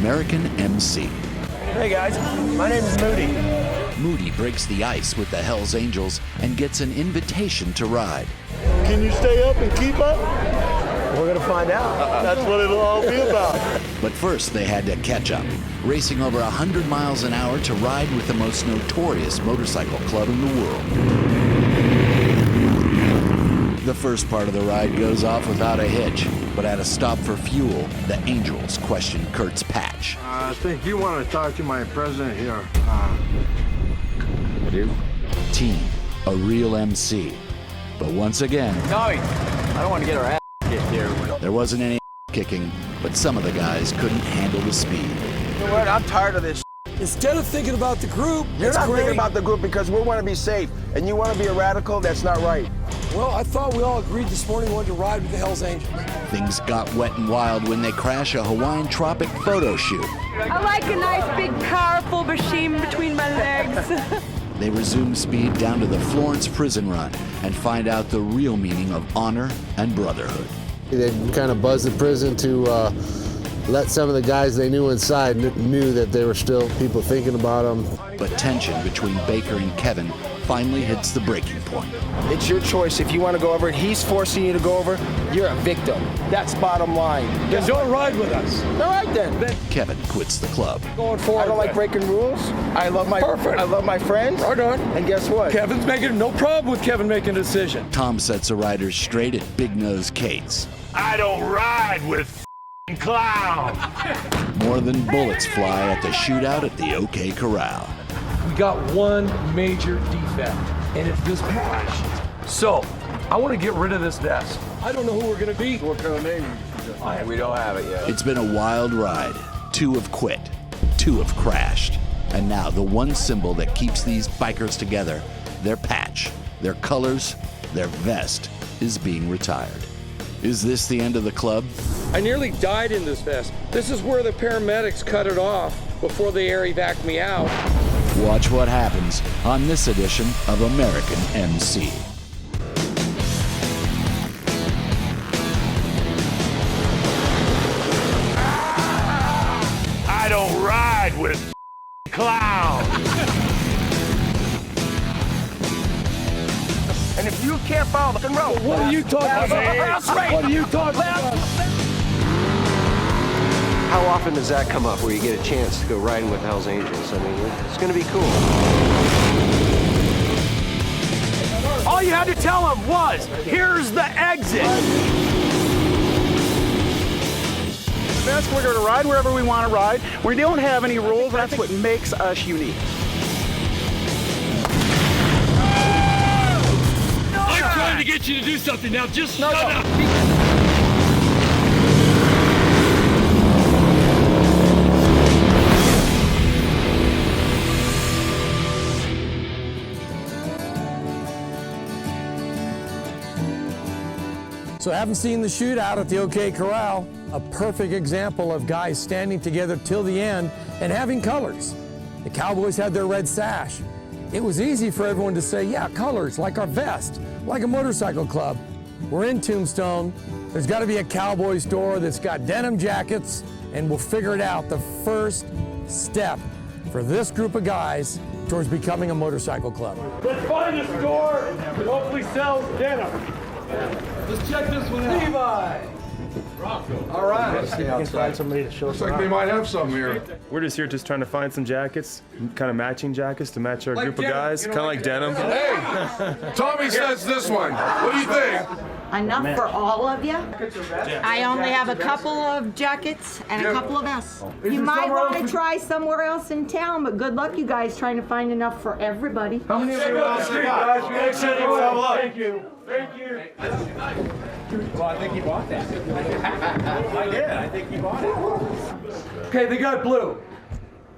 American MC. Hey guys, my name is Moody. Moody breaks the ice with the Hells Angels and gets an invitation to ride. Can you stay up and keep up? We're gonna find out. That's what it'll all be about. But first, they had to catch up, racing over 100 miles an hour to ride with the most notorious motorcycle club in the world. The first part of the ride goes off without a hitch, but at a stop for fuel, the Angels question Kurt's patch. I think you want to talk to my president here. Team, a real MC. But once again, Tommy, I don't want to get our ass kicked here. there wasn't any kicking, but some of the guys couldn't handle the speed. You know what? I'm tired of this. Instead of thinking about the group, You're not thinking about the group because we want to be safe, and you want to be a radical. That's not right. Well, I thought we all agreed this morning we wanted to ride with the Hells Angels. Things got wet and wild when they crash a Hawaiian tropic photo shoot. I like a nice big powerful machine between my legs. They resume speed down to the Florence prison run and find out the real meaning of honor and brotherhood. They kind of buzzed the prison to let some of the guys they knew inside knew that there were still people thinking about them. But tension between Baker and Kevin finally hits the breaking point. It's your choice. If you want to go over it, he's forcing you to go over. You're a victim. That's bottom line. Then don't ride with us. All right then. Kevin quits the club. Going forward. I don't like breaking rules. I love my friends. Right on. And guess what? Kevin's making no problem with Kevin making a decision. Tom sets the riders straight at Big Nose Kate's. I don't ride with clowns. More than bullets fly at the shootout at the OK Corral. We got one major defect, and it's this patch. So, I want to get rid of this vest. I don't know who we're going to be. What kind of name? We don't have it yet. It's been a wild ride. 2 have quit, 2 have crashed. And now the one symbol that keeps these bikers together, their patch, their colors, their vest, is being retired. Is this the end of the club? I nearly died in this vest. This is where the paramedics cut it off before they air evac me out. Watch what happens on this edition of American MC. I don't ride with clowns. And if you can't follow the road, What are you talking about? What are you talking about? How often does that come up where you get a chance to go riding with Hells Angels? I mean, it's going to be cool. all you had to tell them was, here's the exit. We're going to ride wherever we want to ride. We don't have any rules. That's what makes us unique. I'm trying to get you to do something now. Just shut up. So having seen the shootout at the OK Corral, a perfect example of guys standing together till the end and having colors. The Cowboys had their red sash. It was easy for everyone to say, yeah, colors, like our vest, like a motorcycle club. We're in Tombstone. There's got to be a Cowboy store that's got denim jackets, and we'll figure it out. The first step for this group of guys towards becoming a motorcycle club. Let's find a store that hopefully sells denim. Let's check this one out. Levi! All right. Let's see if we can find somebody to show us Looks like they might have some here. We're just here just trying to find some jackets, kind of matching jackets to match our group of guys, kind of like denim. Hey, Tommy says this one. What do you think? Enough for all of you? I only have a couple of jackets and a couple of vests. You might want to try somewhere else in town, but good luck, you guys, trying to find enough for everybody. How many of you got? Thank you. Thank you. Well, I think he bought that. I did. I think he bought it. Okay, they got blue.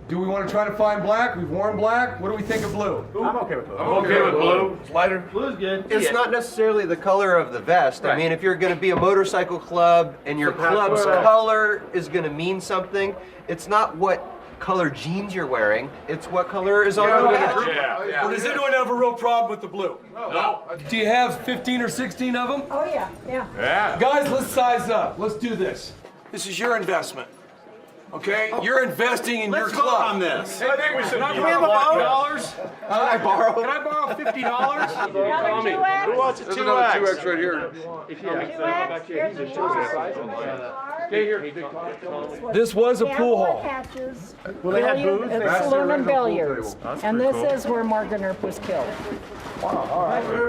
Do we want to try to find black? We've worn black. What do we think of blue? I'm okay with blue. I'm okay with blue. It's lighter. Blue's good. It's not necessarily the color of the vest. I mean, if you're going to be a motorcycle club and your club's color is going to mean something, it's not what color jeans you're wearing, it's what color is on the badge. Well, does anyone have a real problem with the blue? No. Do you have 15 or 16 of them? Oh, yeah. Guys, let's size up. Let's do this. This is your investment. Okay, you're investing in your club. on this. I think we should. Can we have a vote? Can I borrow? Can I borrow $50? Another 2X? Who wants a 2X? 2X right here. 2X? Here's a charge. This was a pool hall. Patches. Will they have booze? It's saloon and billiards. And this is where Morgan Earp was killed.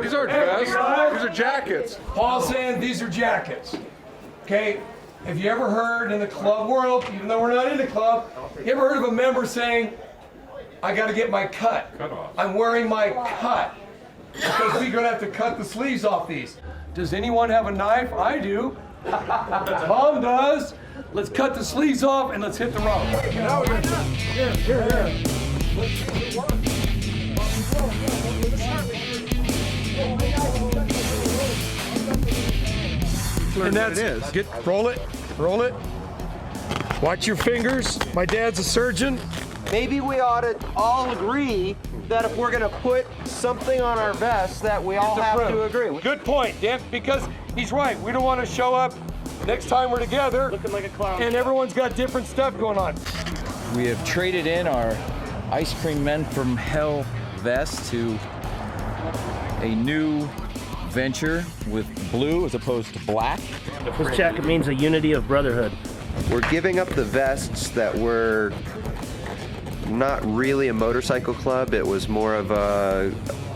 These aren't vests. These are jackets. Paul's saying these are jackets. Okay, have you ever heard in the club world, even though we're not in the club, you ever heard of a member saying, I gotta get my cut. I'm wearing my cut. Because we're gonna have to cut the sleeves off these. Does anyone have a knife? I do. Tom does. Let's cut the sleeves off and let's hit the road. And that's it. Roll it. Watch your fingers. My dad's a surgeon. Maybe we ought to all agree that if we're going to put something on our vest, that we all have to agree. Good point, Dan, because he's right. We don't want to show up next time we're together Looking like a clown. and everyone's got different stuff going on. We have traded in our Ice Cream Men from Hell vest to a new venture with blue as opposed to black. This jacket means a unity of brotherhood. We're giving up the vests that were not really a motorcycle club. It was more of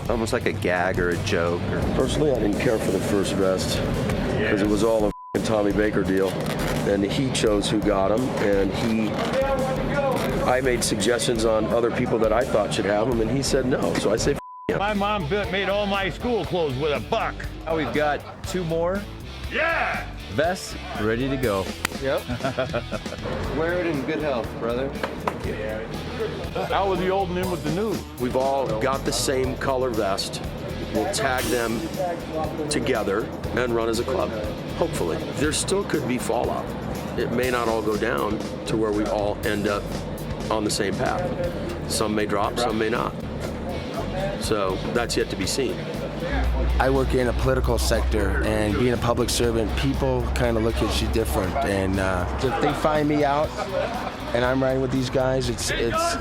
almost like a gag or a joke. Personally, I didn't care for the first vest because it was all a Tommy Baker deal, and he chose who got them, and I made suggestions on other people that I thought should have them, and he said no. So I say him. My mom made all my school clothes with a buck. Now we've got 2 more vests ready to go. Yep. Wear it in good health, brother. Out with the old and in with the new. We've all got the same color vest. We'll tag them together and run as a club, hopefully. There still could be fallout. It may not all go down to where we all end up on the same path. Some may drop, some may not. So that's yet to be seen. I work in a political sector, and being a public servant, people kind of look at you different. And if they find me out and I'm riding with these guys, it's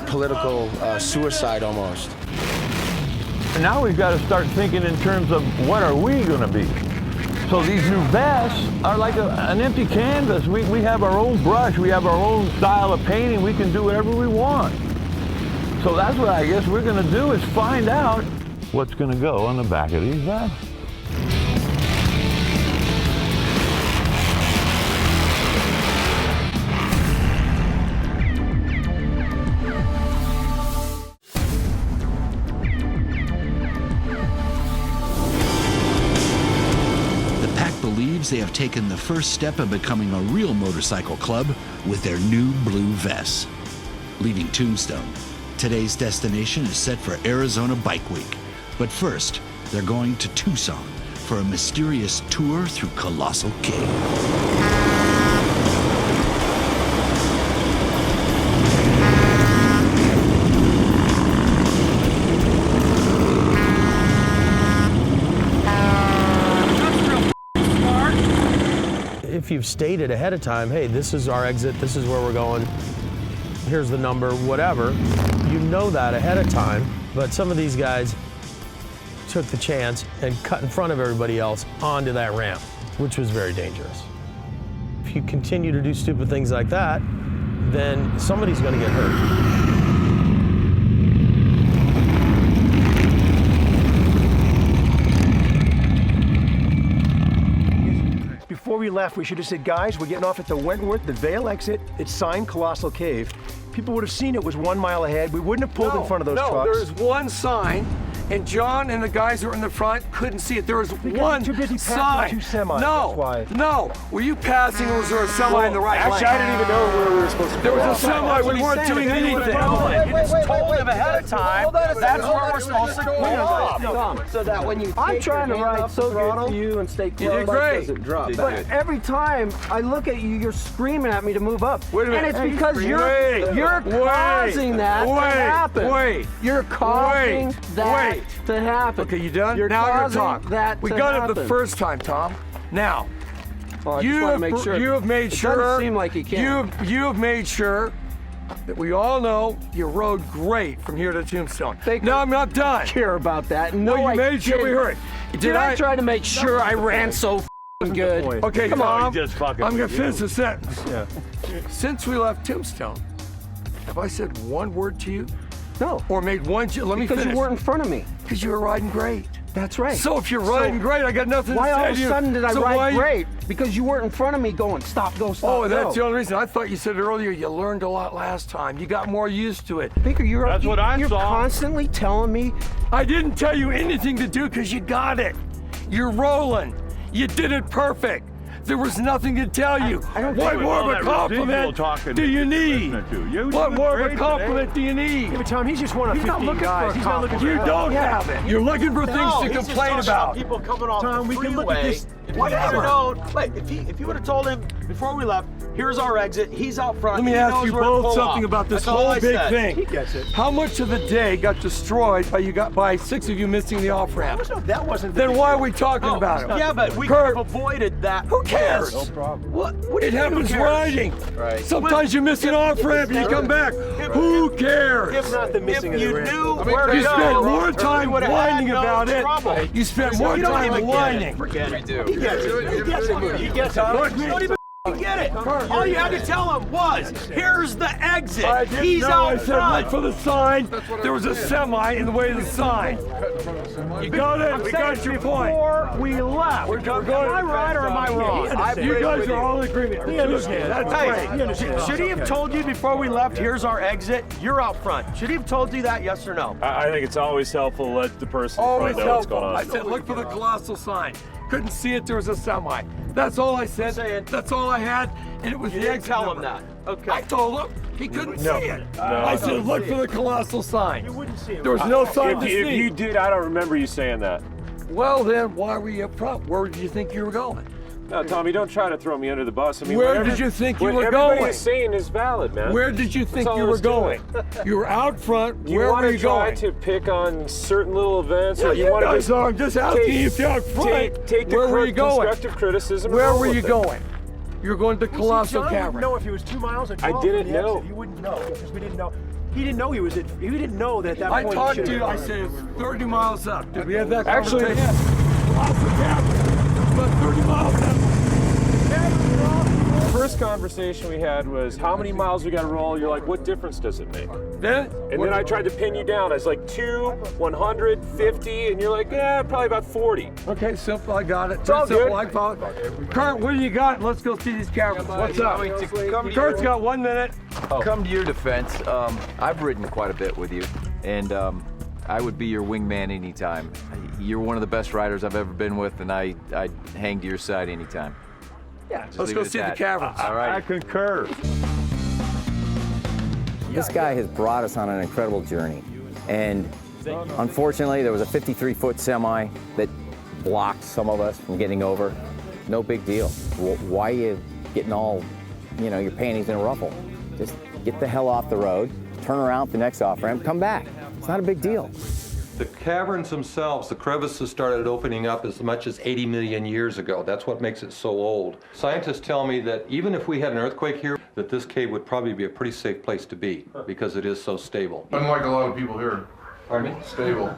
political suicide almost. Now we've got to start thinking in terms of what are we going to be. So these new vests are like an empty canvas. We have our own brush. We have our own style of painting. We can do whatever we want. So that's what I guess we're going to do is find out what's going to go on the back of these vests. Believes they have taken the first step of becoming a real motorcycle club with their new blue vests. Leaving Tombstone, today's destination is set for Arizona Bike Week. But first, they're going to Tucson for a mysterious tour through Colossal Cave. If you've stated ahead of time, hey, this is our exit, this is where we're going, here's the number, whatever, you know that ahead of time. But some of these guys took the chance and cut in front of everybody else onto that ramp, which was very dangerous. If you continue to do stupid things like that, then somebody's going to get hurt. Before we left, we should have said, guys, we're getting off at the Wentworth, the Vale exit. It's signed Colossal Cave. People would have seen it was 1 mile ahead. We wouldn't have pulled in front of those trucks. No, there was one sign, and John and the guys who were in the front couldn't see it. There was one too busy sign. passing 2 semis, that's why. No. Were you passing, or was there a semi in the right lane? Actually, I didn't even know where we were supposed to go. There was a semi. We weren't doing anything. You just told them ahead of time. That's where we're supposed to go. So that when you I'm trying to ride so good for you and stay close. You did great. Doesn't drop. But every time I look at you, you're screaming at me to move up. Wait a minute. And it's because you're causing that to happen. You're causing that to happen. Okay, you done? You're now you're causing talking. that we to got it happen. the first time, Tom. Now, Well, I just want to make sure. You have made sure. It doesn't seem like you can. You have made sure that we all know you rode great from here to Tombstone. No, I'm not done. I care about that. No, you I made sure we heard. Did I try to make sure I ran so good? Okay, Come on, Tom, just fucking I'm gonna finish the sentence. Yeah. Since we left Tombstone, have I said one word to you? No. Or made one? Let me finish. Because you weren't in front of me. Because you were riding great. That's right. So if you're riding great, I got nothing to say to you. Why all of a sudden did I ride great? Because you weren't in front of me going, stop, go, stop, Oh, that's go. the only reason. I thought you said earlier you learned a lot last time. You got more used to it. Baker, you're saw. constantly telling me. I didn't tell you anything to do because you got it. You're rolling. You did it perfect. There was nothing to tell you. What more of a compliment do you need? What more of a compliment do you need? Yeah, but Tom, he's just one of 15 guys. He's not looking for You don't have it. You're looking for things to complain about. People coming off Tom, the we can look at freeway. this. If you would have known, wait, if you would have told him before we left, here's our exit. He's out front. Let me he ask knows you where to both pull something off. about this That's all whole I big said. thing. He gets it. How much of the day got destroyed by 6 of you missing the off ramp? That wasn't. the Then big why are deal. we talking about it? Yeah, but we Kurt, could have avoided that. Who cares? No problem. What do it you mean, happens who cares? riding. Right. Sometimes you miss an off ramp and you come back. Who cares? It's not the missing If of the you ramp. knew where to You go, spent more or time we would have whining had no about it. trouble. You spent more You don't time even whining. Forget it. We do. He gets it. He gets it. He gets it. You don't even get it. All you had to tell him was, here's the exit. I didn't He's know. out I said front. look for the sign. There was a semi in the way of the sign. You got it. We got your point. Before we left. We're going. Am I right or am I wrong? You guys are all in agreement. He understands. That's Hey, great. should he have told you before we left, here's our exit, you're out front? Should he have told you that, yes or no? I think it's always helpful to let the person in Always front know what's helpful. going on. I said look for the Colossal sign. Couldn't see it. There was a semi. That's all I said. That's all I had, and it was You the didn't exit tell him number. that. Okay. I told him he couldn't see it. No. I said look for the Colossal sign. You wouldn't see him. There was no sign to If see. you did, I don't remember you saying that. Well then, why were you up front? Where did you think you were going? No, Tommy, don't try to throw me under the bus. I mean, Where whatever- did you think you what were everybody going? is saying is valid, man. Where did you think That's all you there were is to going? it. You were out front. You Where want were to you try going? to pick on certain little events, Yeah, or you want to guys are. I'm just asking you if you're out front. take the Where were you going? constructive criticism. and Where roll were with you it. going? You were going to John Colossal wouldn't Cavern. know if he was 2 miles or 12 I didn't from the know. exit. He wouldn't know because we didn't know. He didn't know he was at. He didn't know that at that I point. talked he to should you. have I said it's 30 miles up. Did we have that Actually, conversation? Colossal Cavern. About 30 miles up. The first conversation we had was how many miles we got to roll. You're like, what difference does it make? Then I tried to pin you down. I was like 2, 100, 50, and you're like, yeah, probably about 40. Okay, simple. I got it. all Simple. good. I follow it. Kurt, what do you got? Let's go see these caverns. What's up? Kurt's got 1 minute. Come to your defense. I've ridden quite a bit with you, and I would be your wingman anytime. You're one of the best riders I've ever been with, and I'd hang to your side anytime. Yeah, Just let's leave go it at see the that. caverns. All right. I concur. This guy has brought us on an incredible journey. And unfortunately, there was a 53-foot semi that blocked some of us from getting over. No big deal. Why are you getting all, your panties in a ruffle? Just get the hell off the road, turn around at the next off-ramp, come back. It's not a big deal. The caverns themselves, the crevices started opening up as much as 80 million years ago. That's what makes it so old. Scientists tell me that even if we had an earthquake here, that this cave would probably be a pretty safe place to be because it is so stable. Unlike a lot of people here. Pardon me? Stable.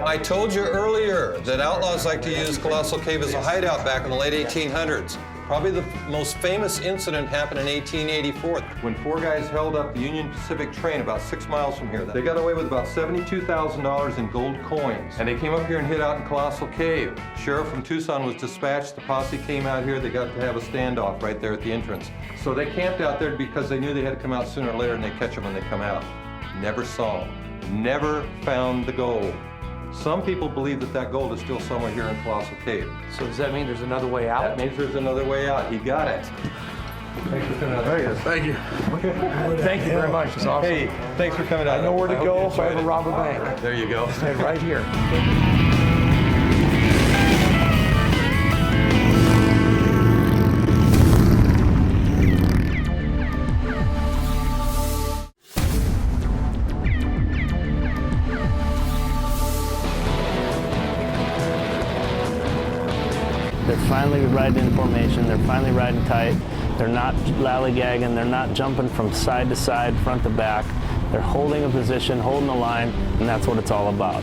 I told you earlier that outlaws like to use Colossal Cave as a hideout back in the late 1800s. Probably the most famous incident happened in 1884 when 4 guys held up the Union Pacific train about 6 miles from here. They got away with about $72,000 in gold coins, and they came up here and hid out in Colossal Cave. Sheriff from Tucson was dispatched. The posse came out here. They got to have a standoff right there at the entrance. So they camped out there because they knew they had to come out sooner or later, and they catch them when they come out. Never saw them. Never found the gold. Some people believe that that gold is still somewhere here in Colossal Cave. So does that mean there's another way out? That means there's another way out. He got it. Thanks for coming out. There he is. Thank you. Thank you very much. It's awesome. Hey, thanks for coming out. I know where to hope go you if I enjoyed ever it. rob a bank. There you go. Stay right here. They're finally riding in formation. They're finally riding tight. They're not lollygagging. They're not jumping from side to side, front to back. They're holding a position, holding a line, and that's what it's all about.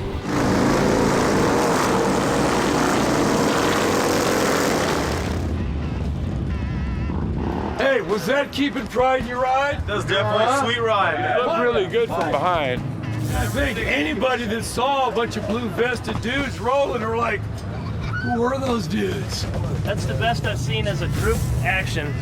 Hey, was that keeping pride in your ride? That's definitely a sweet ride. It looked really good from behind. I think anybody that saw a bunch of blue vested dudes rolling are like, who were those dudes? That's the best I've seen as a group action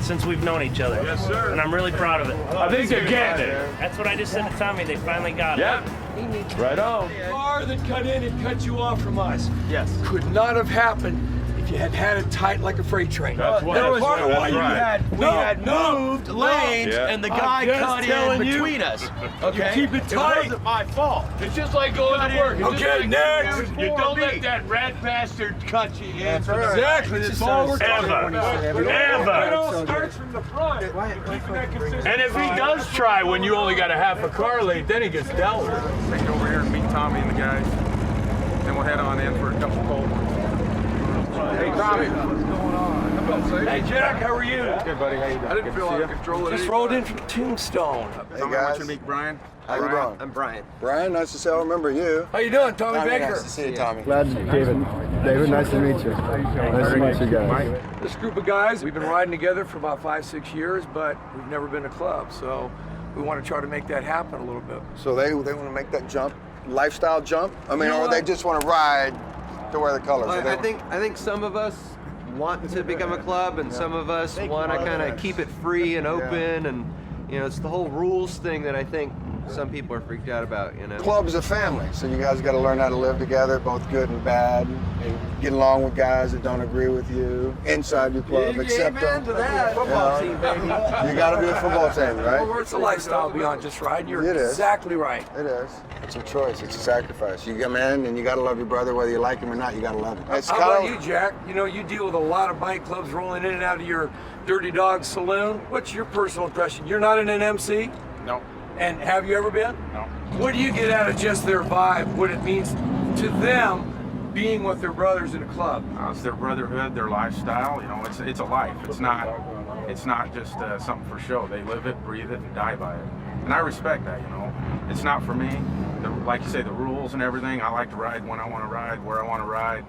since we've known each other. Yes, sir. And I'm really proud of it. I think they're getting it. That's what I just said to Tommy. They finally got it. Yep. Right on. The car that cut in and cut you off from us. Yes. Could not have happened if you had had it tight like a freight train. That's what That was part of why we had moved lanes, and the guy cut in between us. Okay. You keep it tight. It wasn't my fault. It's just like going to work. Okay, next. You don't let that rat bastard cut you in. Exactly. That's all we're talking about. Ever. It all starts from the front. And if he does try when you only got a half a car late, then he gets dealt with. Take it over here and meet Tommy and the guys. Then we'll head on in for a couple cold ones. Hey, Tommy. What's going on? Hey, Jack, how are you? Good, buddy. How you doing? I didn't feel out of control of it. Just rolled in from Tombstone. Hey, guys. I want you to meet Brian. How you doing? I'm Brian. Brian, nice to see. I remember you. How you doing, Tommy Baker? Nice to see you, Tommy. Glad, David. David, nice to meet you. Nice to meet you guys. This group of guys, we've been riding together for about 5-6 years, but we've never been a club, so we want to try to make that happen a little bit. So they want to make that jump, lifestyle jump? I mean, or they just want to ride to wear the colors? I think some of us want to become a club, and some of us want to kind of keep it free and open, and you know, it's the whole rules thing that I think some people are freaked out about. You know, Club's a family, so you guys got to learn how to live together, both good and bad, and get along with guys that don't agree with you inside your club. Accept them. Football team, baby. You got to be a football team, right? Well, it's a lifestyle beyond just riding. You're It is. exactly right. It is. It's a choice. It's a sacrifice. You come in and you got to love your brother, whether you like him or not. You got to love him. It's How about kinda- you, Jack? You know, you deal with a lot of bike clubs rolling in and out of your Dirty Dog Saloon. What's your personal impression? You're not in an MC? No. And have you ever been? No. What do you get out of just their vibe, what it means to them being with their brothers in a club? It's their brotherhood, their lifestyle. You know, it's a life. It's not just something for show. They live it, breathe it, and die by it. And I respect that. You know, it's not for me. Like you say, the rules and everything. I like to ride when I want to ride, where I want to ride,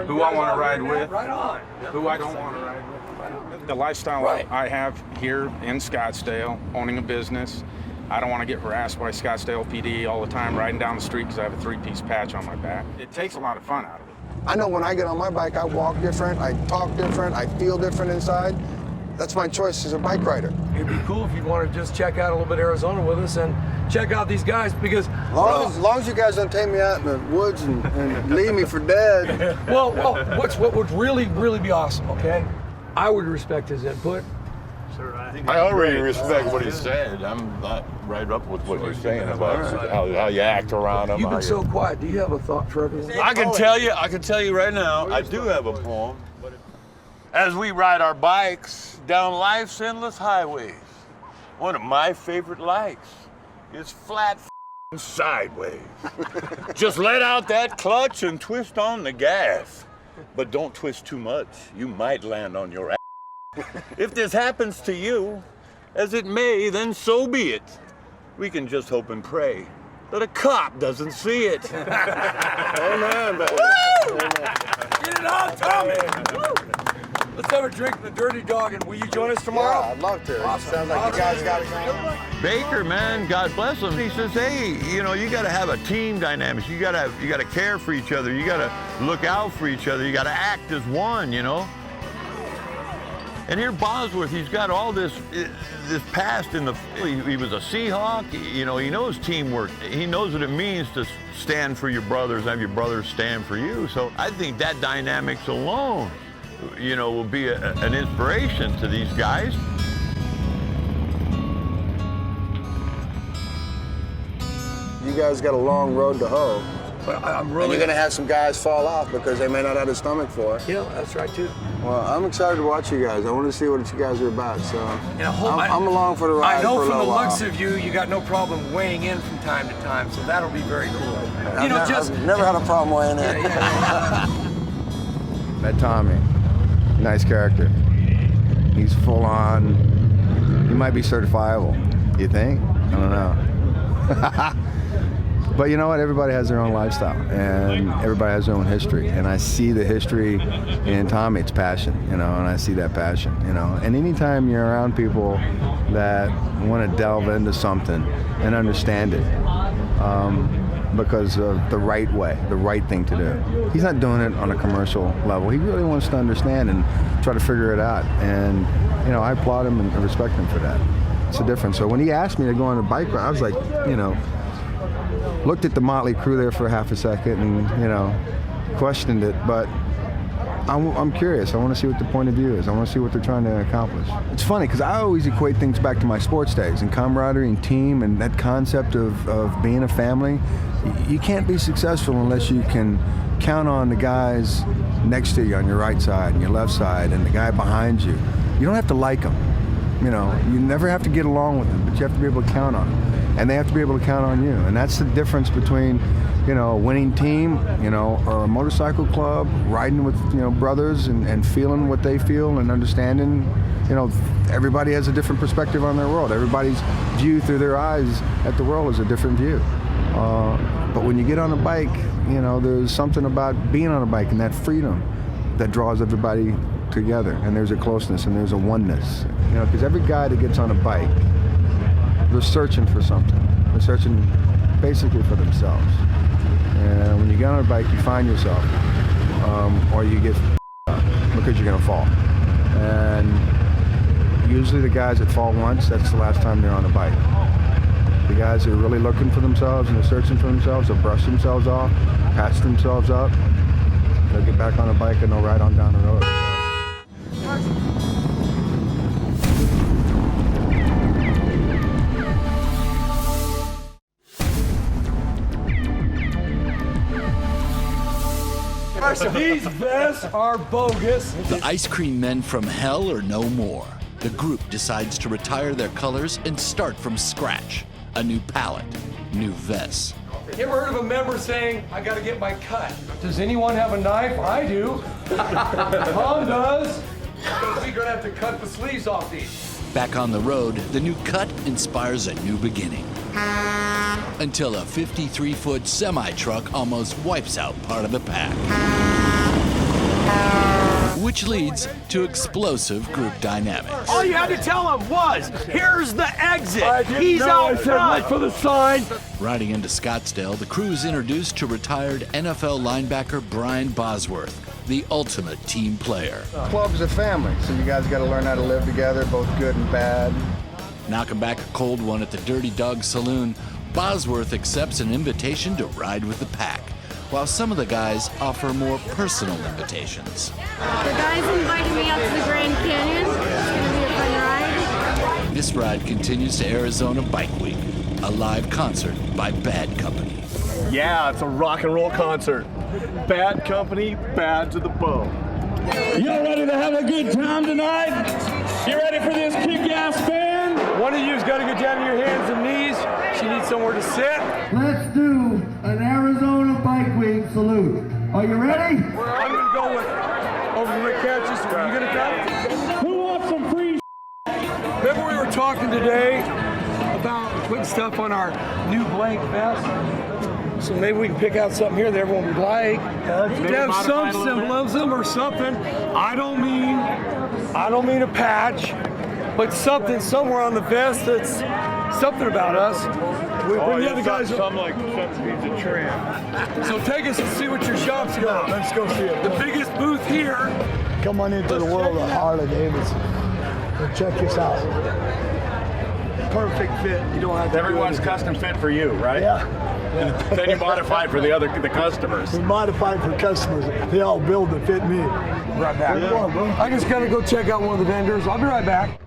who I want to ride with, who I don't want to ride with. The lifestyle I have here in Scottsdale, owning a business. I don't want to get harassed by Scottsdale PD all the time riding down the street because I have a 3-piece patch on my back. It takes a lot of fun out of it. I know when I get on my bike, I walk different, I talk different, I feel different inside. That's my choice as a bike rider. It'd be cool if you want to just check out a little bit of Arizona with us and check out these guys, because As long as you guys don't take me out in the woods and leave me for dead. well, what would really be awesome, okay? I would respect his input. I already respect what he's saying. I'm not right up with what you're saying about how you act around him. You've been so quiet. Do you have a thought for everyone? I can tell you right now, I do have a poem. As we ride our bikes down life's endless highways, one of my favorite likes is flat sideways. Just let out that clutch and twist on the gas. But don't twist too much. You might land on your ass. If this happens to you, as it may, then so be it. We can just hope and pray that a cop doesn't see it. Amen, baby. Get it on, Tommy! Let's have a drink in the Dirty Dog, and will you join us tomorrow? Yeah, I'd love to. Awesome. Sounds like you guys got it going on. Baker, man, God bless him. He says, hey, you know, you got to have a team dynamic. You got to care for each other. You got to look out for each other. You got to act as one, you know. And here Bosworth, he's got all this past in the. He was a Seahawk. You know, he knows teamwork. He knows what it means to stand for your brothers, have your brothers stand for you. So I think that dynamics alone, you know, will be an inspiration to these guys. You guys got a long road to hoe. But I'm And really. you're gonna have some guys fall off because they may not have the stomach for it. Yeah, that's right too. Well, I'm excited to watch you guys. I want to see what you guys are about. So And I'm along for the ride. I know for a from the little while. looks of you, you got no problem weighing in from time to time, so that'll be very cool. I've never had a problem weighing in. Met Tommy. Nice character. He's full on. He might be certifiable. You think? I don't know. But you know what? Everybody has their own lifestyle, and everybody has their own history. And I see the history in Tommy. It's passion, you know, and I see that passion, you know. And anytime you're around people that want to delve into something and understand it, because of the right way, the right thing to do. He's not doing it on a commercial level. He really wants to understand and try to figure it out. And, you know, I applaud him and respect him for that. It's a difference. So when he asked me to go on a bike ride, I was like, you know, looked at the Motley Crew there for half a second and, you know, questioned it. But I'm curious. I want to see what the point of view is. I want to see what they're trying to accomplish. It's funny because I always equate things back to my sports days and camaraderie and team and that concept of being a family. You can't be successful unless you can count on the guys next to you on your right side and your left side and the guy behind you. You don't have to like them. You know, you never have to get along with them, but you have to be able to count on them. And they have to be able to count on you. And that's the difference between, you know, a winning team, you know, or a motorcycle club, riding with, you know, brothers and feeling what they feel and understanding, you know, everybody has a different perspective on their world. Everybody's view through their eyes at the world is a different view. But when you get on a bike, you know, there's something about being on a bike and that freedom that draws everybody together. And there's a closeness and there's a oneness, you know, because every guy that gets on a bike, they're searching for something. They're searching basically for themselves. And when you get on a bike, you find yourself, or you get up because you're gonna fall. And usually the guys that fall once, that's the last time they're on a bike. The guys that are really looking for themselves and they're searching for themselves, they'll brush themselves off, patch themselves up, they'll get back on a bike and they'll ride on down the road. These vests are bogus. The ice cream men from hell are no more. The group decides to retire their colors and start from scratch. A new palette, new vests. You ever heard of a member saying, I gotta get my cut? Does anyone have a knife? I do. Tom does. Because we're gonna have to cut the sleeves off these. Back on the road, the new cut inspires a new beginning. Until a 53-foot semi-truck almost wipes out part of the pack. Which leads to explosive group dynamics. All you had to tell him was, here's the exit. He's out front. Look for the sign. Riding into Scottsdale, the crew is introduced to retired NFL linebacker Brian Bosworth, the ultimate team player. Club's a family, so you guys got to learn how to live together, both good and bad. Knocking back a cold one at the Dirty Dog Saloon, Bosworth accepts an invitation to ride with the pack, while some of the guys offer more personal invitations. The guys invited me up to the Grand Canyon. It's going to be a fun ride. This ride continues to Arizona Bike Week, a live concert by Bad Company. Yeah, it's a rock and roll concert. Bad Company, bad to the bone. Y'all ready to have a good time tonight? You ready for this kick-ass band? One of you's got to get down on your hands and knees. She needs somewhere to sit. Let's do an Arizona Bike Week salute. Are you ready? I'm going to go with over Rick Catches. Are you going to come? Who wants some free Remember we were talking today about putting stuff on our new blank vest? So maybe we can pick out something here that everyone would like. To have some symbolism or something. I don't mean a patch, but something somewhere on the vest that's something about us. We bring the other guys. Something like something pizza trim. So take us and see what your shop's got. Let's go see it. The biggest booth here. Come on into the world of Harley-Davidson. And check this out. Perfect fit. You don't have to. Everyone's custom fit for you, right? Yeah. Then you modify for the customers. We modified for customers. They all build to fit me. Right back. Yeah. I just gotta go check out one of the vendors. I'll be right back.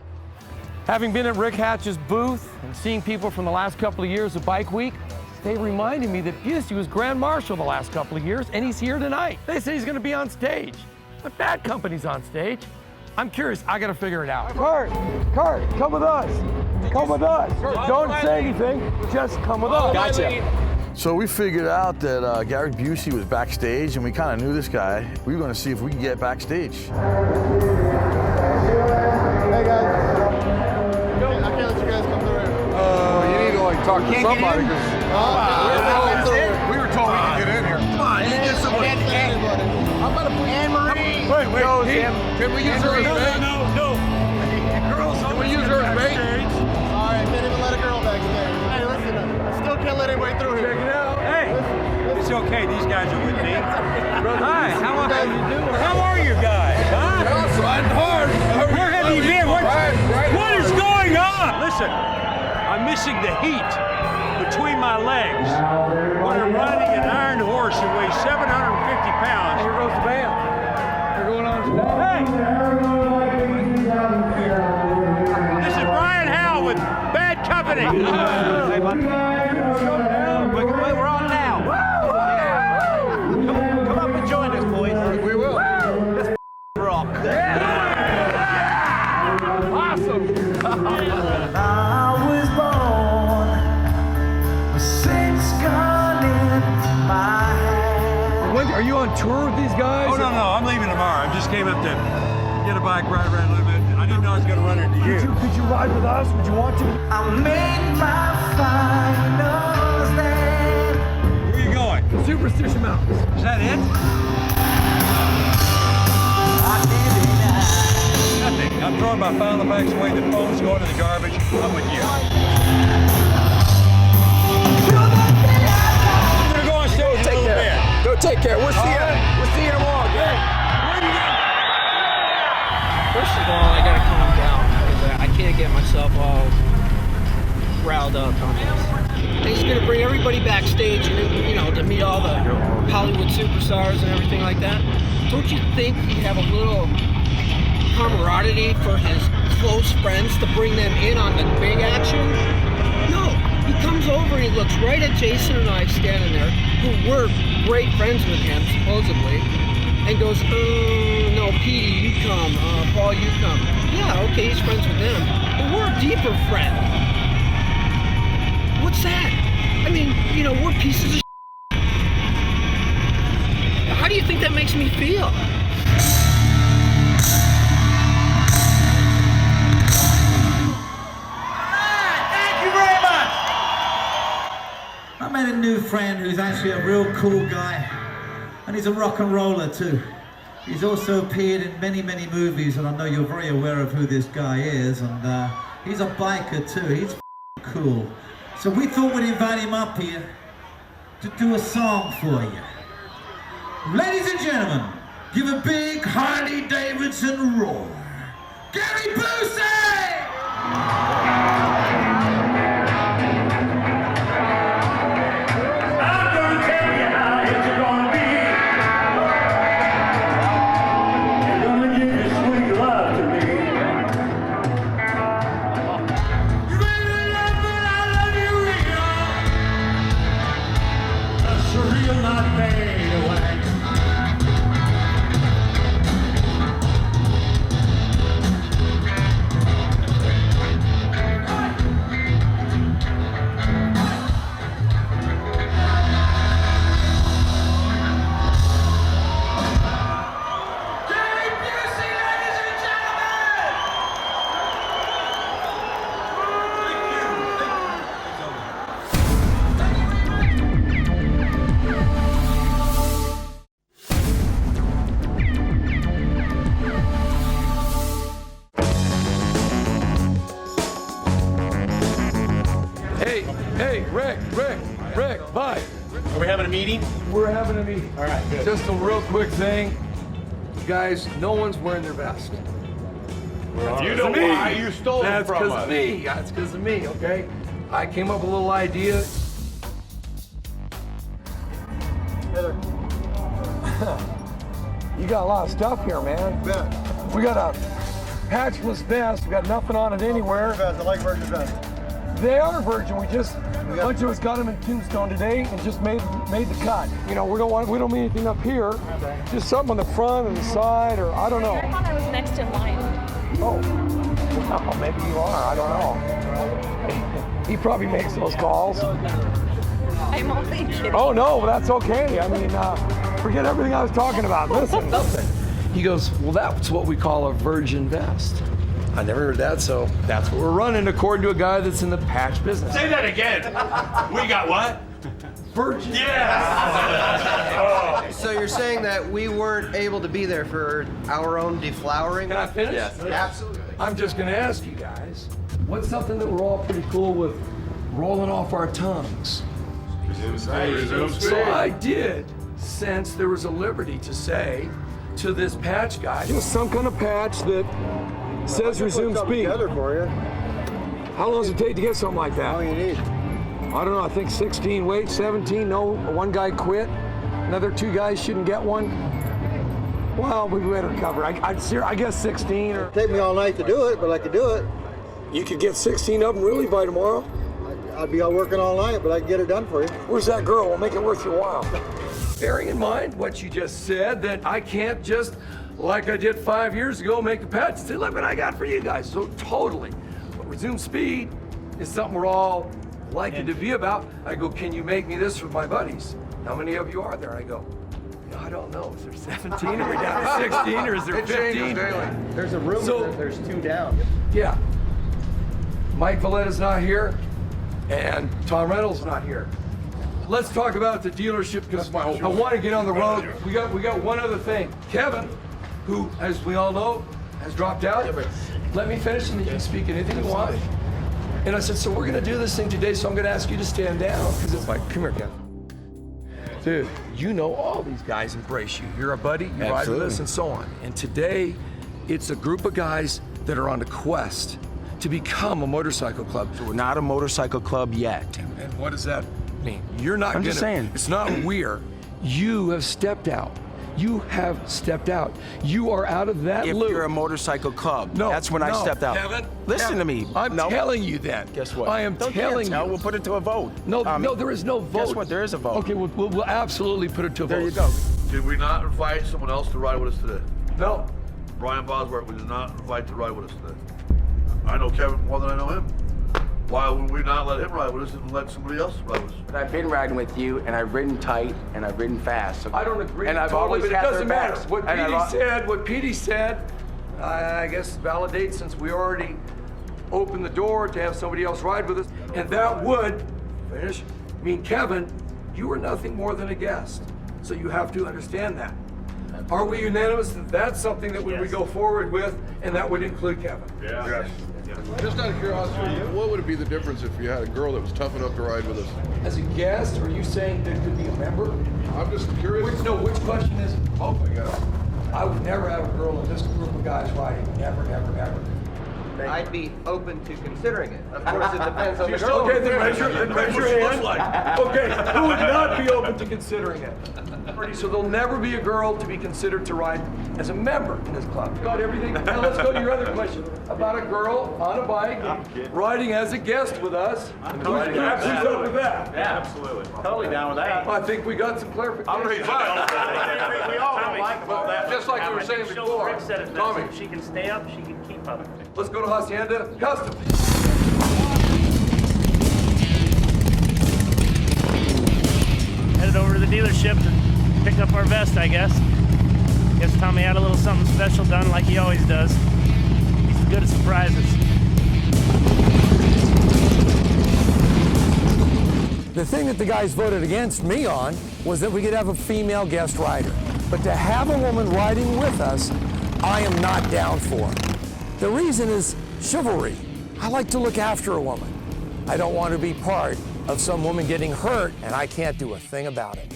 Having been at Rick Hatch's booth and seeing people from the last couple of years of Bike Week, they reminded me that Busey was Grand Marshal the last couple of years, and he's here tonight. They say he's gonna be on stage, but Bad Company's on stage. I'm curious, I gotta figure it out. Kurt, come with us. Come with us. Don't say anything, just come with us. Gotcha. So we figured out that Gary Busey was backstage, and we kind of knew this guy. We were going to see if we could get backstage. Hey guys. I can't let you guys come through here. You need to like talk to somebody because we were told we could get in here. Come on, you get somebody. I'm about to put Anne-Marie. Wait, can we use her as bait? No. Girls, can we use her as bait? Sorry, I can't even let a girl backstage. Hey, listen, I still can't let anybody through here. Check it out. Hey, it's okay. These guys are with me. Hi, how are you guys? Huh? Riding hard. Where have you been? What is going on? Listen, I'm missing the heat between my legs. When I'm riding an iron horse that weighs 750 pounds. Here goes the band. They're going on. Hey! This is Brian Howell with Bad Company. Hey, buddy. We're on now. Come up and join us, boys. We will. Let's rock. Awesome. I was born with saints gone in my hand. When, are you on tour with these guys? Oh, no, I'm leaving tomorrow. I just came up to get a bike, ride around a little bit. I didn't know I was going to run into you. Could you ride with us? Would you want to? I made my final stand. Where are you going? The Superstition Mountains. Is that it? Nothing. I'm throwing my final bags away. The phone's going to the garbage. I'm with you. I'm going to go on stage a little bit. Go take care. We're seeing them all. First of all, I gotta calm down because I can't get myself all riled up on this. And he's gonna bring everybody backstage, to meet all the Hollywood superstars and everything like that. Don't you think he'd have a little camaraderie for his close friends to bring them in on the big action? No, he comes over and he looks right at Jason and I standing there, who were great friends with him, supposedly, and goes, no, Petey, you come, Paul, you come. Yeah, okay, he's friends with them, but we're a deeper friend. What's that? I mean, we're pieces of shit. How do you think that makes me feel? Thank you very much. I met a new friend who's actually a real cool guy. And he's a rock and roller too. He's also appeared in many, many movies, and I know you're very aware of who this guy is, and he's a biker too. He's cool. So we thought we'd invite him up here to do a song for you. Ladies and gentlemen, give a big Harley-Davidson roar. Gary Busey! Hey, Rick, bye. Are we having a meeting? We're having a meeting. All right, good. Just a real quick thing. Guys, no one's wearing their vest. You know why you stole it from us. That's because of me, okay? I came up with a little idea. You got a lot of stuff here, man. Yeah. We got a patchless vest. We got nothing on it anywhere. I like Virgin vest. They are virgin. A bunch of us got them in Tombstone today and just made the cut. We don't mean anything up here. Just something on the front and the side, or I don't know. I thought I was next in line. Oh, well, maybe you are. I don't know. He probably makes those calls. I'm only kidding. Oh no, well, that's okay. I mean, forget everything I was talking about. Listen, nothing. He goes, well, that's what we call a virgin vest. I never heard that, so that's what we're running according to a guy that's in the patch business. Say that again. We got what? Virgin. Yes. So you're saying that we weren't able to be there for our own deflowering? Can I finish? Yes. Absolutely. I'm just going to ask you guys, what's something that we're all pretty cool with rolling off our tongues? So I did sense there was a liberty to say to this patch guy, just some kind of patch that says resume speed. For you. How long does it take to get something like that? How long you need? I don't know, I think 16, wait, 17, no, one guy quit. Another 2 guys shouldn't get one. Well, we better cover. I guess 16 or... It'd take me all night to do it, but I could do it. You could get 16 of them really by tomorrow? I'd be out working all night, but I can get it done for you. Where's that girl? We'll make it worth your while. Bearing in mind what you just said, that I can't just, like I did 5 years ago, make a patch and say, look what I got for you guys. So totally. But resume speed is something we're all liking to be about. I go, can you make me this for my buddies? How many of you are there? I go, I don't know. Is there 17? Are we down to 16 or is there 15? There's a room that there's 2 down. Yeah. Mike Valletta's not here and Tom Reynolds not here. Let's talk about the dealership because I want to get on the road. We got one other thing. Kevin, who, as we all know, has dropped out. Let me finish and you can speak anything you want. And I said, so we're going to do this thing today, so I'm going to ask you to stand down. Because it's like, come here, Kevin. Dude, you know all these guys embrace you. You're a buddy, you ride with us, and so on. And today, it's a group of guys that are on a quest to become a motorcycle club. So we're not a motorcycle club yet. And what does that mean? You're not I'm just saying. It's not we're. You have stepped out. You have stepped out. You are out of that If loop. you're a motorcycle club, No, that's when I stepped out. Kevin, Listen to me. I'm telling you then. Guess what? I am telling you. We'll put it to a vote. No, there is no vote. Guess what? There is a vote. Okay, we'll absolutely put it to a vote. There you go. Did we not invite someone else to ride with us today? No. Brian Bosworth, we did not invite to ride with us today. I know Kevin more than I know him. Why would we not let him ride with us and let somebody else ride with us? But I've been riding with you, and I've ridden tight, and I've ridden fast. So I don't agree and I've totally, always but it had doesn't their matter. backs. What And Petey said, I guess validates since we already opened the door to have somebody else ride with us. And that would, mean, Kevin, you are nothing more than a guest. So you have to understand that. Are we unanimous that that's something that we would go forward with, and that would include Kevin? Yes. Just out of curiosity, what would it be the difference if you had a girl that was tough enough to ride with us? As a guest, or are you saying there could be a member? I'm just curious. Which question is it? Oh my God. I would never have a girl in this group of guys riding. Never, ever, ever. I'd be open to considering it. Of course, it depends on the girl. Okay, then raise your hand. Okay, who would not be open to considering it? So there'll never be a girl to be considered to ride as a member in this club. Got everything? Now let's go to your other question about a girl on a bike riding as a guest with us. Who's up with that? Yeah, absolutely. Totally down with that. I think we got some clarification. I'm ready to go. We all don't like about that. Just like you were saying before, Tommy. She can stay up, she can keep up. Let's go to Hacienda Custom. Headed over to the dealership to pick up our vest, I guess. Guess Tommy had a little something special done like he always does. He's good at surprises. The thing that the guys voted against me on was that we could have a female guest rider. But to have a woman riding with us, I am not down for. The reason is chivalry. I like to look after a woman. I don't want to be part of some woman getting hurt, and I can't do a thing about it.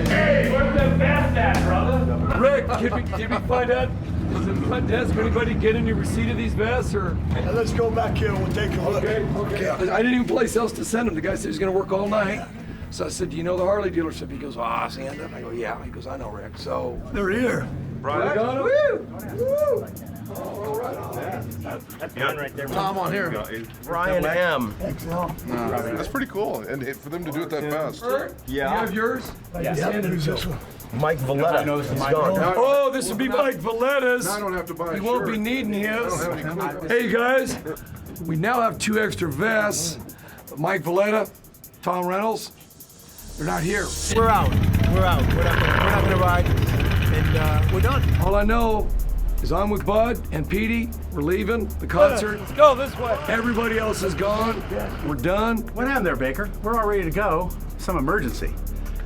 Hey, where's the vest at, brother? Rick, did we find out? Was it front desk? Anybody get any receipt of these vests, or? Let's go back here and we'll take a look. Okay. I didn't even place else to send them. The guy said he's going to work all night. So I said, do you know the Harley dealership? He goes, Hacienda. I go, yeah. He goes, I know, Rick. So They're here. Brian. That's one right there. Tom on here. Brian M. That's pretty cool, and for them to do it that fast. Yeah. You have yours? Yes. Who's this one? Mike Valletta. He's gone. Oh, this would be Mike Valletta's. Now I don't have to buy a He won't shirt. be needing his. I don't have any clue. Hey guys, we now have 2 extra vests. Mike Valletta, Tom Reynolds, they're not here. We're out. We're out. We're not gonna ride, and we're done. All I know is I'm with Bud and Petey. We're leaving the concert. Let's go this way. Everybody else is gone. We're done. What happened there, Baker? We're all ready to go. Some emergency.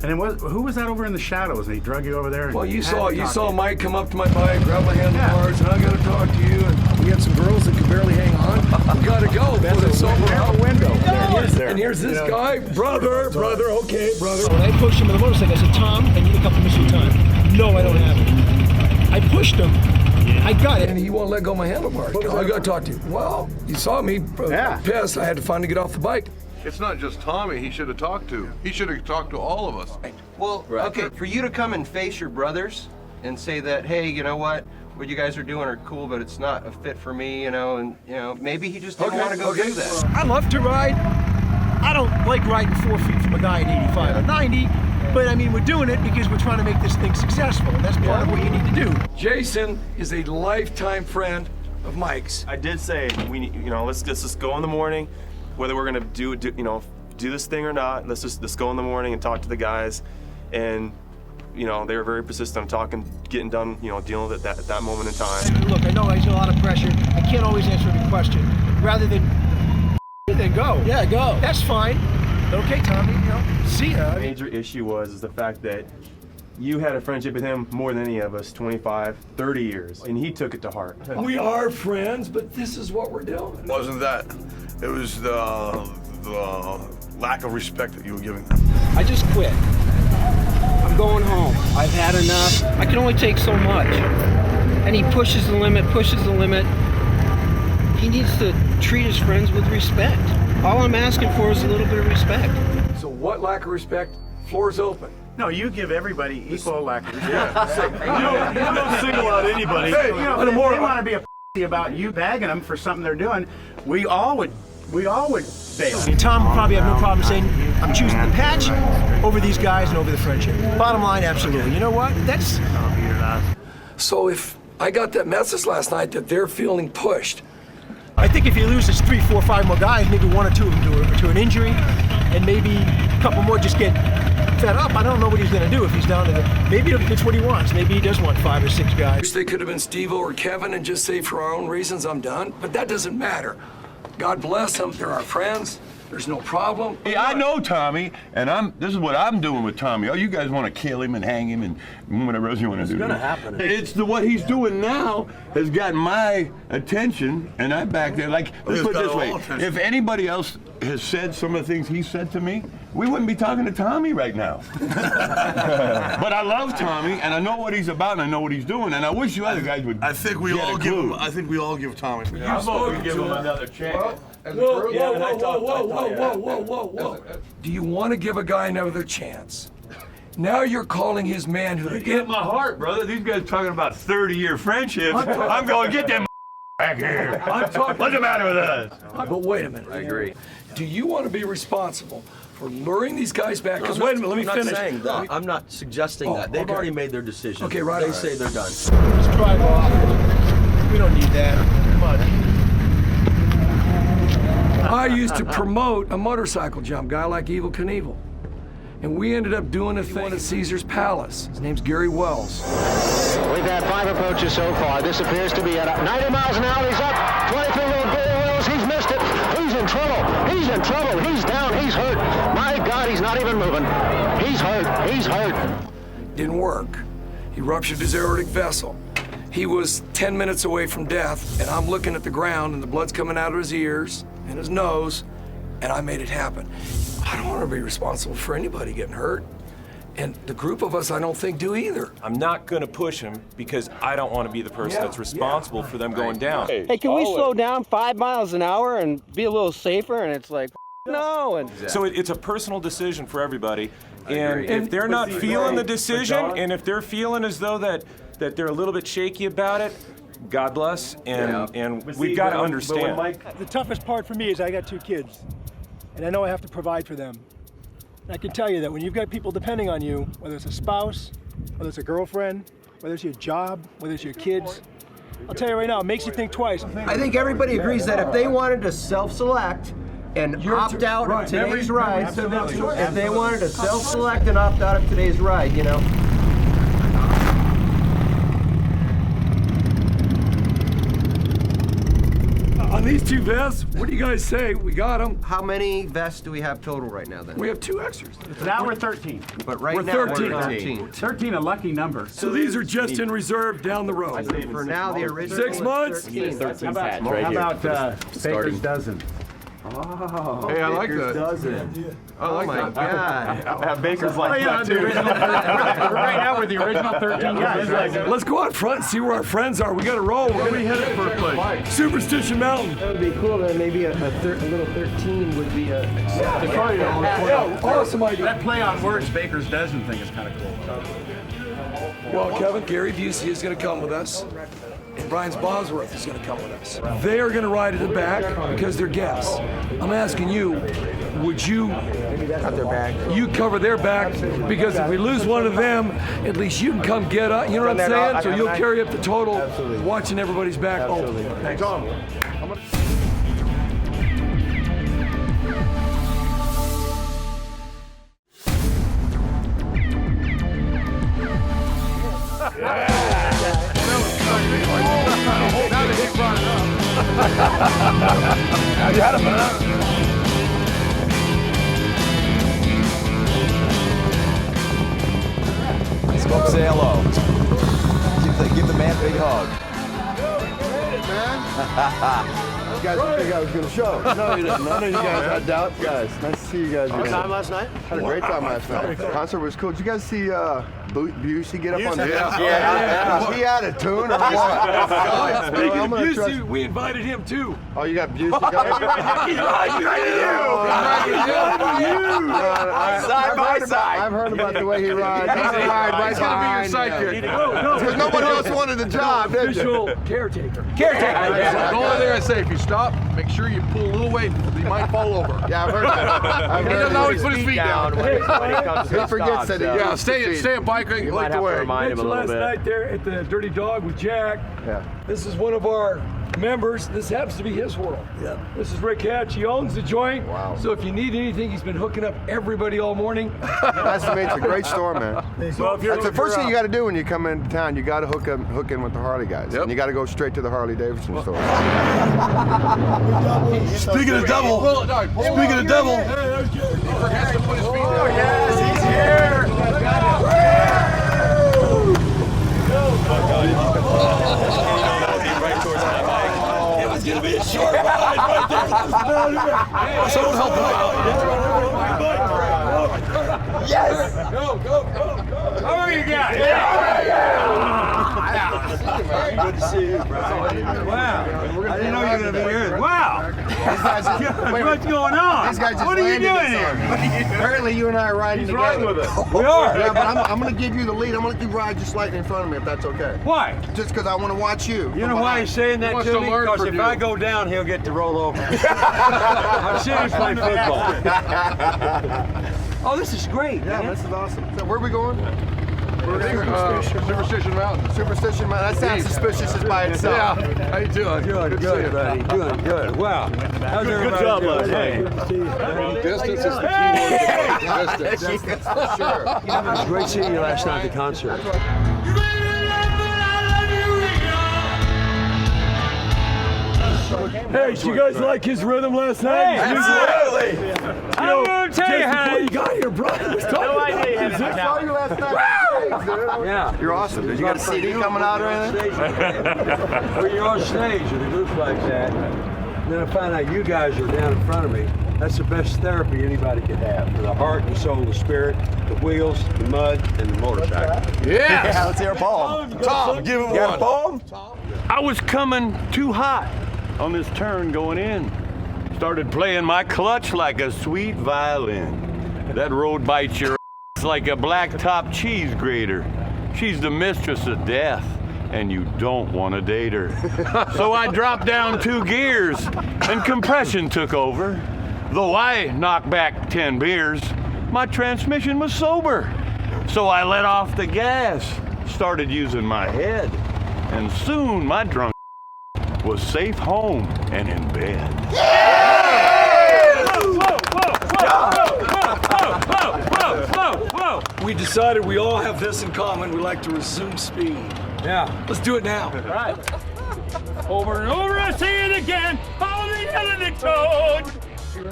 And then who was that over in the shadows? And he drug you over there? Well, you saw Mike come up to my bike, grab my handlebars, and I got to talk to you. And we got some girls that can barely hang on. We got to go. That's Put us over a window. And here's this guy, brother. Okay, brother. When I pushed him on the motorcycle, I said, Tom, I need a couple minutes of your time. No, I don't have it. I pushed him. I got it. And he won't let go of my handlebars. I got to talk to you. Well, you saw me pissed. I had to finally get off the bike. It's not just Tommy he should have talked to. He should have talked to all of us. Well, okay, for you to come and face your brothers and say that, hey, you know what you guys are doing are cool, but it's not a fit for me, and maybe he just didn't want to go do that. I love to ride. I don't like riding 4 feet from a guy at 85 or 90, but I mean, we're doing it because we're trying to make this thing successful, and that's part of what you need to do. Jason is a lifetime friend of Mike's. I did say we need, let's just go in the morning, whether we're gonna do this thing or not. Let's go in the morning and talk to the guys, and they were very persistent on talking, getting done, dealing with it at that moment in time. Look, I know there's a lot of pressure. I can't always answer every question. Rather than then go. Yeah, go. That's fine. Okay, Tommy. See ya. The major issue was the fact that you had a friendship with him more than any of us, 25, 30 years, and he took it to heart. We are friends, but this is what we're doing. Wasn't that? It was the lack of respect that you were giving them. I just quit. I'm going home. I've had enough. I can only take so much. And he pushes the limit. He needs to treat his friends with respect. All I'm asking for is a little bit of respect. So what lack of respect? Floor's open. No, you give everybody equal lack of respect. Yeah. You don't single out anybody. Hey, if they want to be a about you bagging them for something they're doing, we all would fail. And Tom would probably have no problem saying, I'm choosing the patch over these guys and over the friendship. Bottom line, absolutely. You know what? That's... So if I got that message last night that they're feeling pushed. I think if he loses 3, 4, 5 more guys, maybe 1 or 2 of them to an injury, and maybe a couple more just get fed up. I don't know what he's going to do if he's down to the... Maybe it's what he wants. Maybe he does want 5 or 6 guys. Wish they could have been Steve-O or Kevin and just say, for our own reasons, I'm done. But that doesn't matter. God bless them. They're our friends. There's no problem. Hey, I know Tommy, and this is what I'm doing with Tommy. Oh, you guys want to kill him and hang him and whatever else you want to do. It's gonna happen. It's what he's doing now has got my attention, and I back there. Like, let's put it this way: if anybody else has said some of the things he said to me, we wouldn't be talking to Tommy right now. But I love Tommy, and I know what he's about, and I know what he's doing, and I wish you other guys would. I think we all give him. I think we all give Tommy. How about we give him another chance? Whoa. Do you want to give a guy another chance? Now you're calling his manhood. You get my heart, brother. These guys talking about 30-year friendship. I'm going, get them back here. What's the matter with us? But wait a minute. I agree. Do you want to be responsible for luring these guys back? Because No, wait a minute, let me I'm finish. not saying that. I'm not suggesting that. They've already made their decision. Okay, right. They say they're done. Just drive off. We don't need that. Come on. I used to promote a motorcycle jump, guy like Evel Knievel. And we ended up doing a thing at Caesar's Palace. His name's Gary Wells. We've had 5 approaches so far. This appears to be at 90 miles an hour. He's up. 23-year-old Gary Wells. He's missed it. He's in trouble. He's in trouble. He's down. He's hurt. My God, he's not even moving. He's hurt. He's hurt. Didn't work. He ruptured his aortic vessel. He was 10 minutes away from death, and I'm looking at the ground, and the blood's coming out of his ears and his nose, and I made it happen. I don't want to be responsible for anybody getting hurt. And the group of us, I don't think, do either. I'm not going to push him because I don't want to be the person that's responsible for them going down. Hey, can we slow down 5 miles an hour and be a little safer? And it's like, no. And So it's a personal decision for everybody. And if they're not feeling the decision, and if they're feeling as though that that they're a little bit shaky about it, God bless, and we've got to understand. The toughest part for me is I got 2 kids, and I know I have to provide for them. And I can tell you that when you've got people depending on you, whether it's a spouse, whether it's a girlfriend, whether it's your job, whether it's your kids, I'll tell you right now, it makes you think twice. I think everybody agrees that if they wanted to self-select and opt out of today's ride, if they wanted to self-select and opt out of today's ride, you know. On these 2 vests, what do you guys say? We got them. How many vests do we have total right now then? We have 2 extras. Now we're 13. But right now we're 13. 13, a lucky number. So these are just in reserve down the road. For now, the original 6 months? 13 How about Baker's Dozen? Oh, hey, I like that. Dozen. I like my that. God. Baker's like that too. Right now we're the original 13 guys. Let's go out front and see where our friends are. We got to roll. We're going to be headed for a place. Superstition Mountain. That would be cool. Then maybe a little 13 would be a. Awesome idea. That play on words, Baker's Dozen thing is kind of cool. Well, Kevin, Gary Busey is going to come with us. And Brian's Bosworth is going to come with us. They are going to ride at the back because they're guests. I'm asking you, would you Got their back. You cover their back because if we lose one of them, at least you can come get up. You know what I'm saying? So you'll carry up the total, watching everybody's back. Absolutely. Oh, thanks. Tom. You had him, huh? Let's go say hello. Give the man a big hug. You guys didn't think I was going to show. No, you didn't. None of you guys had doubts. Guys, nice to see you guys again. Good time last night? Had a great time last night. The concert was cool. Did you guys see Busey get up on stage? Yeah. Was he out of tune or what? Speaking of Busey, we invited him too. Oh, you got Busey coming? He's right Side by side. I've heard about the way he rides. He's going to be your sidekick. Because nobody else wanted the job, did you? Official caretaker. Go in there and say, if you stop, make sure you pull a little weight. You might fall over. Yeah, I've heard that. He doesn't always put his feet down. He forgets that he stay in bike and lift away. Last night there at the Dirty Dog with Jack. Yeah. This is one of our members. This happens to be his world. Yeah. This is Rick Hatch. He owns the joint. Wow. So if you need anything, he's been hooking up everybody all morning. That's a great store, man. So That's the first thing you got to do when you come into town. You got to hook in with the Harley guys. Yep. And you got to go straight to the Harley-Davidson store. Speaking of devil. Speaking of devil. He forgets to put his feet down. Yes, he's here. It was going to be a short ride right there. Someone help him out. Yes! Go! How many you got? Good to see you, bro. Wow. I didn't know you were going to be here. Wow. What's going on? These guys just what are you doing here? Apparently you and I are riding together. Riding with us. We are. Yeah, but I'm going to give you the lead. I'm going to let you ride just slightly in front of me if that's okay. Why? Just because I want to watch you. You know why he's saying that to me? Because if I go down, he'll get to roll over. I've seen him play football. Oh, this is great, Yeah, man. this is awesome. So where are we going? Superstition Mountain. Superstition Mountain. That sounds suspicious just by itself. Yeah. How you doing? Good, buddy. Good. Wow. How's everybody job, doing? hey. Distance is the key word. Distance. Sure. It was great seeing you last night at the concert. Hey, did you guys like his rhythm last night? Absolutely. I'm going to tell you how you got here, Brian was talking about it. I saw you last night. Yeah. You're awesome. Did you got a CD coming out or anything? When you're on stage with a group like that, then I find out you guys are down in front of me. That's the best therapy anybody could have for the heart, the soul, the spirit, the wheels, the mud, and the motorcycle. Yeah, let's hear a poem. Tom, give him one. Got a poem? I was coming too hot on this turn going in. Started playing my clutch like a sweet violin. That road bites your ass like a blacktop cheese grater. She's the mistress of death, and you don't want to date her. So I dropped down 2 gears, and compression took over. Though I knocked back 10 beers, my transmission was sober. So I let off the gas, started using my head, and soon my drunk was safe home and in bed. We decided we all have this in common. We like to resume speed. Yeah, let's do it now. All right. Over and over, I say it again. Follow the yelling toad.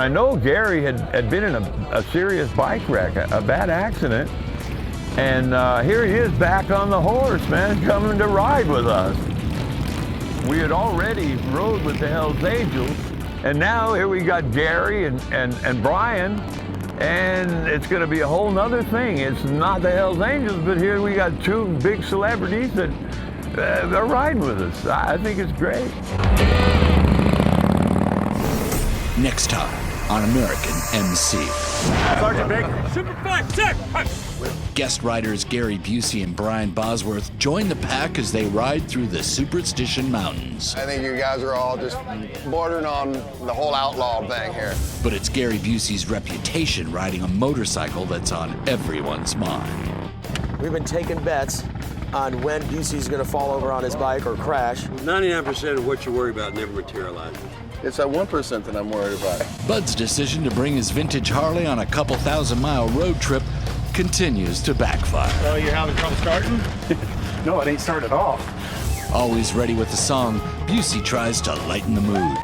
I know Gary had been in a serious bike wreck, a bad accident, and here he is back on the horse, man, coming to ride with us. We had already rode with the Hells Angels, and now here we got Gary and Brian, and it's going to be a whole nother thing. It's not the Hells Angels, but here we got 2 big celebrities that are riding with us. I think it's great. Next time on American MC. Sergeant Baker. Superfly, check. Guest riders Gary Busey and Brian Bosworth join the pack as they ride through the Superstition Mountains. I think you guys are all just bordering on the whole outlaw thing here. But it's Gary Busey's reputation riding a motorcycle that's on everyone's mind. We've been taking bets on when Busey's going to fall over on his bike or crash. 99% of what you worry about never materializes. It's that 1% that I'm worried about. Bud's decision to bring his vintage Harley on a couple 1,000-mile road trip continues to backfire. Oh, you're having trouble starting? No, it ain't started at all. Always ready with the song, Busey tries to lighten the mood.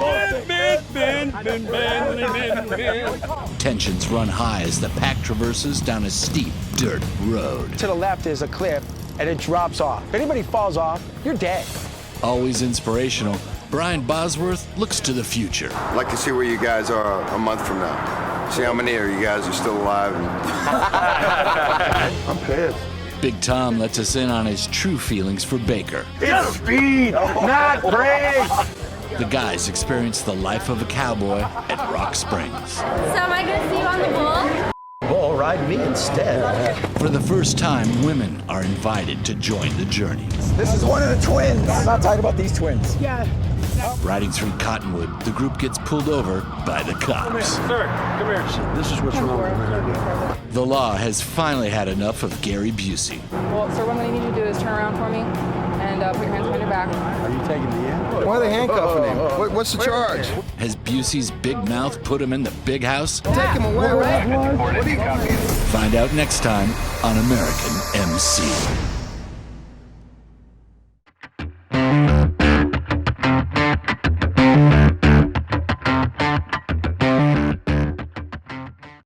Tensions run high as the pack traverses down a steep dirt road. To the left is a cliff, and it drops off. If anybody falls off, you're dead. Always inspirational, Brian Bosworth looks to the future. I'd like to see where you guys are a month from now. See how many of you guys are still alive. I'm pissed. Big Tom lets us in on his true feelings for Baker. It's speed, not brakes. The guys experience the life of a cowboy at Rock Springs. So am I going to see you on the bull? Bull, ride me instead. For the first time, women are invited to join the journey. This is one of the twins. I'm not talking about these twins. Yeah. Riding through Cottonwood, the group gets pulled over by the cops. Sir, come here. This is what's wrong with me. The law has finally had enough of Gary Busey. Well, sir, what I'm going to need you to do is turn around for me and put your hands behind your back. Are you taking me in? Why are they handcuffing him? What's the charge? Has Busey's big mouth put him in the big house? Take him away. Find out next time on American MC.